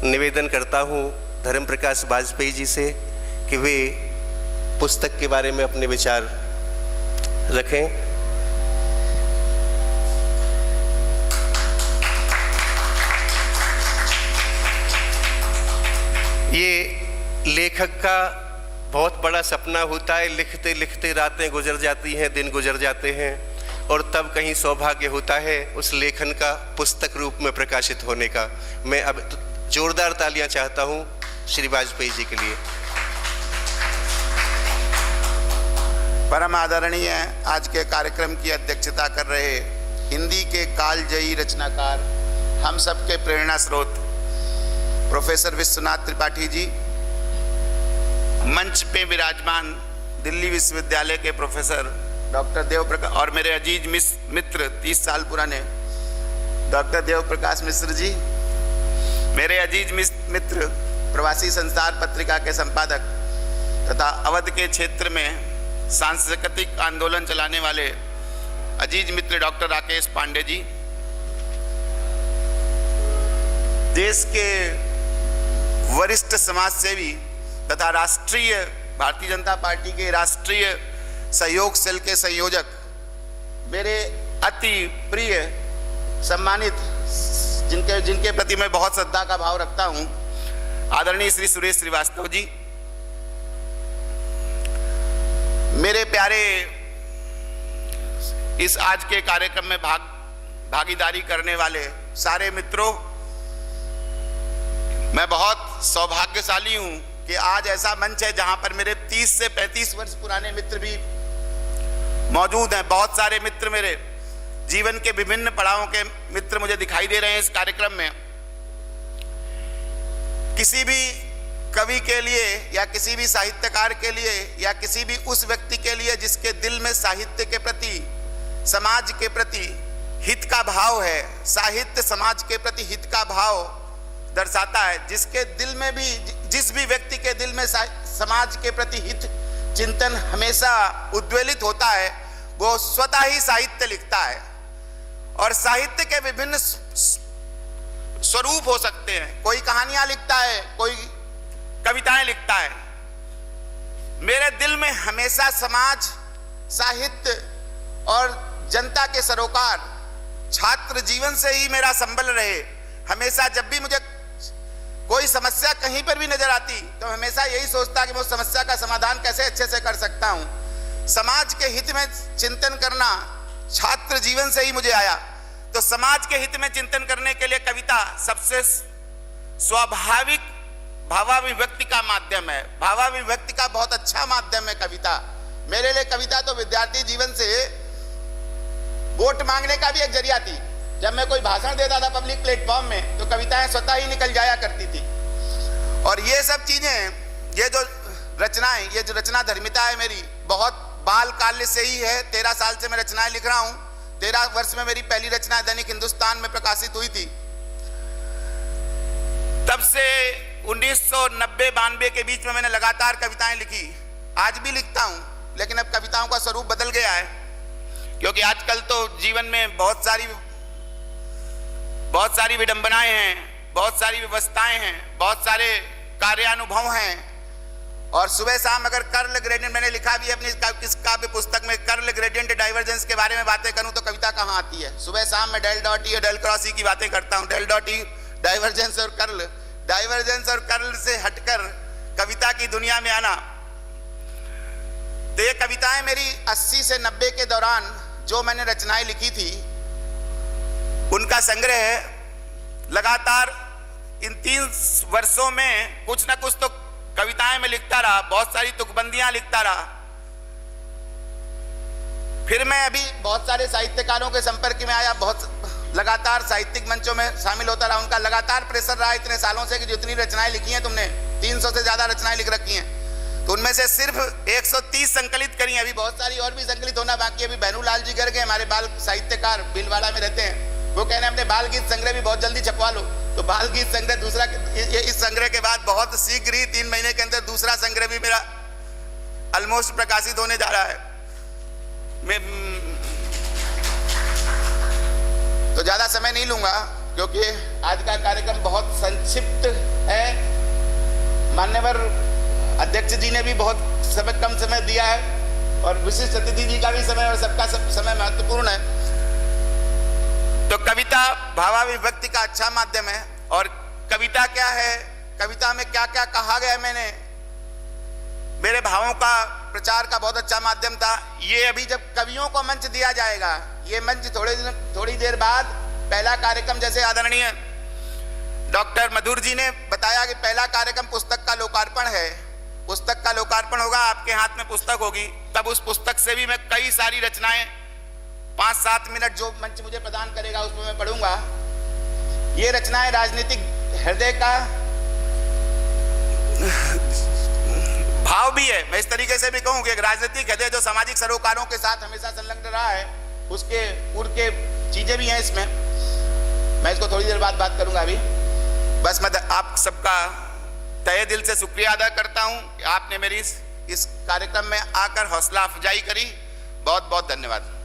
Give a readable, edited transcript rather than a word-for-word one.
निवेदन करता हूँ धर्म प्रकाश वाजपेयी जी से कि वे पुस्तक के बारे में अपने विचार रखें। ये लेखक का बहुत बड़ा सपना होता है, लिखते लिखते रातें गुजर जाती हैं, दिन गुजर जाते हैं, और तब कहीं सौभाग्य होता है उस लेखन का पुस्तक रूप में प्रकाशित होने का। मैं अब जोरदार तालियां चाहता हूं श्री वाजपेयी जी के लिए। परम आदरणीय आज के कार्यक्रम की अध्यक्षता कर रहे हिंदी के कालजयी रचनाकार, हम सबके प्रेरणा स्रोत प्रोफेसर विश्वनाथ त्रिपाठी जी, मंच पे विराजमान दिल्ली विश्वविद्यालय के प्रोफेसर डॉक्टर देव प्रकाश और मेरे अजीज मित्र 30 साल पुराने डॉक्टर देव प्रकाश मिश्र जी, मेरे अजीज मित्र प्रवासी संसार पत्रिका के संपादक तथा अवध के क्षेत्र में सांस्कृतिक आंदोलन चलाने वाले अजीज मित्र डॉक्टर राकेश पांडे जी, देश के वरिष्ठ समाजसेवी तथा राष्ट्रीय भारतीय जनता पार्टी के राष्ट्रीय सहयोग सेल के संयोजक, मेरे अति प्रिय सम्मानित जिनके प्रति मैं बहुत श्रद्धा का भाव रखता हूं, आदरणीय श्री सुरेश श्रीवास्तव जी, मेरे प्यारे इस आज के कार्यक्रम में भागीदारी करने वाले सारे मित्रों, मैं बहुत सौभाग्यशाली हूं कि आज ऐसा मंच है जहां पर मेरे 30 से 35 वर्ष पुराने मित्र भी मौजूद हैं। बहुत सारे मित्र मेरे जीवन के विभिन्न पड़ावों के मित्र मुझे दिखाई दे रहे हैं इस कार्यक्रम में। किसी भी कवि के लिए या किसी भी साहित्यकार के लिए या किसी भी उस व्यक्ति के लिए जिसके दिल में साहित्य के प्रति, समाज के प्रति हित का भाव है, साहित्य समाज के प्रति हित का भाव दर्शाता है, जिसके दिल में भी, जिस भी व्यक्ति के दिल में समाज के प्रति हित चिंतन हमेशा उद्वेलित होता है, वो स्वतः ही साहित्य लिखता है। और साहित्य के विभिन्न स्वरूप हो सकते हैं, कोई कहानियां लिखता है, कोई कविताएं लिखता है। मेरे दिल में हमेशा समाज, साहित्य और जनता के सरोकार, छात्र जीवन से ही मेरा संबल रहे। हमेशा जब भी मुझे कोई समस्या कहीं पर भी नजर आती तो हमेशा यही सोचता कि मैं उस समस्या का समाधान कैसे अच्छे से कर सकता हूं। समाज के हित में चिंतन करना छात्र जीवन से ही मुझे आया, तो समाज के हित में चिंतन करने के लिए कविता सबसे स्वाभाविक भावाभिव्यक्ति का माध्यम है। भावाभिव्यक्ति का बहुत अच्छा माध्यम है कविता। मेरे लिए कविता तो विद्यार्थी जीवन से वोट मांगने का भी एक जरिया थी। जब मैं कोई भाषण देता था पब्लिक प्लेटफॉर्म में तो कविताएं स्वतः ही निकल जाया करती थी। और ये सब चीजें, ये जो रचनाएं, ये जो रचना धर्मिता है मेरी, बहुत बाल काल्य से ही है। 13 साल से मैं रचनाएं लिख रहा हूं। 13 वर्ष में मेरी पहली रचना दैनिक हिंदुस्तान में प्रकाशित हुई थी। तब से 1990-92 के बीच में मैंने लगातार कविताएं लिखी। आज भी लिखता हूं, लेकिन अब कविताओं का स्वरूप बदल गया है, क्योंकि आजकल तो जीवन में बहुत सारी विडंबनाएं हैं, बहुत सारी व्यवस्थाएं हैं, बहुत सारे कार्यानुभव हैं। और सुबह शाम अगर कर्ल ग्रेडियंट, मैंने लिखा भी अपनी इस काव्य पुस्तक में, कर्ल ग्रेडियंट डाइवर्जेंस के बारे में बातें करूं तो कविता कहां आती है। सुबह शाम मैं डेल डॉट ई और डेल क्रॉस ई की बातें करता हूं। डेल डॉट ई डाइवर्जेंस और कर्ल, डाइवर्जेंस और कर्ल से हटकर कविता की दुनिया में आना। तो ये कविताएं मेरी 80 से 90 के दौरान जो मैंने रचनाएं लिखी थी, उनका संग्रह है। लगातार इन 3 वर्षों में कुछ ना कुछ तो कविताएं में लिखता रहा, बहुत सारी तुकबंदियां लिखता रहा। फिर मैं अभी बहुत सारे साहित्यकारों के संपर्क में आया, बहुत लगातार साहित्यिक मंचों में शामिल होता रहा। उनका लगातार प्रेशर रहा इतने सालों से कि जितनी रचनाएं लिखी हैं तुमने, 300 से ज्यादा रचनाएं लिख रखी हैं, तो उनमें से सिर्फ 130 संकलित करी। अभी बहुत सारी और भी संकलित होना बाकी। अभी बहनूलाल जी गर्ग हमारे बाल साहित्यकार भीलवाड़ा में रहते हैं, वो कह रहे हैं अपने बाल गीत संग्रह भी बहुत जल्दी छपवा लो। तो बाल गीत संग्रह दूसरा, इस संग्रह के बाद बहुत शीघ्र ही 3 महीने के अंदर दूसरा संग्रह भी मेरा ऑलमोस्ट प्रकाशित होने जा रहा है। मैं तो ज्यादा समय नहीं लूंगा, क्योंकि आज का कार्यक्रम बहुत संक्षिप्त मान्यवर अध्यक्ष जी ने भी बहुत कम समय दिया है और विशिष्ट अतिथि जी का भी समय और सबका समय महत्वपूर्ण है। तो कविता भावाभिव्यक्ति का अच्छा माध्यम है। और कविता क्या है, कविता में क्या क्या कहा गया, मैंने मेरे भावों का प्रचार का बहुत अच्छा माध्यम था। ये अभी जब कवियों को मंच दिया जाएगा, ये मंच थोड़ी देर बाद पहला कार्यक्रम, जैसे आदरणीय डॉक्टर मधुर जी ने बताया कि पहला कार्यक्रम पुस्तक का लोकार्पण है, पुस्तक का लोकार्पण होगा, आपके हाथ में पुस्तक होगी, तब उस पुस्तक से भी मैं कई सारी रचनाएं 5-7 मिनट जो मंच मुझे प्रदान करेगा उसमें मैं पढ़ूंगा। ये रचनाएं राजनीतिक हृदय का भाव भी है। मैं इस तरीके से भी कहूं कि राजनीतिक हृदय जो सामाजिक सरोकारों के साथ हमेशा संलग्न रहा है, उसके पूर्व के चीजें भी हैं इसमें। मैं इसको थोड़ी देर बाद बात करूंगा। अभी बस मैं आप सबका तहे दिल से शुक्रिया अदा करता हूं कि आपने मेरी इस कार्यक्रम में आकर हौसला अफजाई करी। बहुत बहुत धन्यवाद।